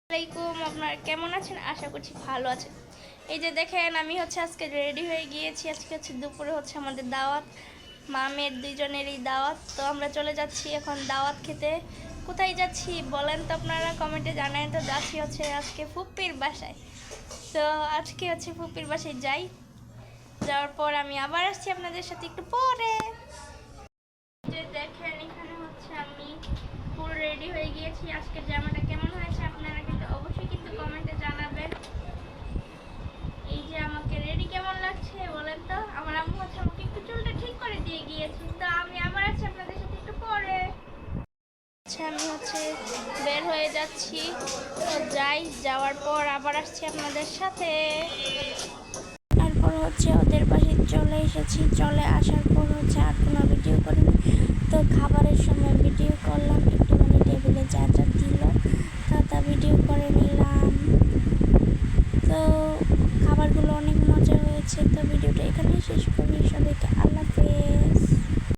আসসালামাইকুম, আপনারা কেমন আছেন? আশা করছি ভালো আছেন। এই যে দেখেন, আমি আজকে রেডি হয়ে গিয়েছি। আজকে দুপুরে আমাদের দাওয়াত, মামের দুইজনেরই দাওয়াত। তো আমরা চলে যাচ্ছি এখন দাওয়াত খেতে। কোথায় যাচ্ছি বলেন তো আপনারা, কমেন্টে জানান। তো যাচ্ছি আজকে ফুপির বাসায়। তো আজকে ফুপির বাসায় যাওয়ার পর আমি আবার আসছি আপনাদের সাথে একটু পরে। যে দেখেন, এখানে আমি পুরো রেডি হয়ে গিয়েছি। আজকে জামাটা কেমন হয়েছে আপনারা কিন্তু অবশ্যই কমেন্টে জানাবেন। এই যে আমাকে রেডি কেমন লাগছে বলেন তো। আমার আম্মু আমাকে একটু চুলটা ঠিক করে দিয়ে গিয়েছে। তো আমি আবার আসছি আপনাদের সাথে একটু পরে। আমি বের হয়ে যাচ্ছি। তো যাওয়ার পর আবার আসছি আপনাদের সাথে। তারপর ওদের বাসায় চলে এসেছি। চলে আসার পর আর কোনো ভিডিও করিনি। তো খাবারের সময় ভিডিও করলাম, একটুখানি টেবিলে যা যা দিল তা ভিডিও করে নিলাম। তো খাবারগুলো অনেক মজা হয়েছে। তো ভিডিওটা এখানেই শেষ করি। সবাইকে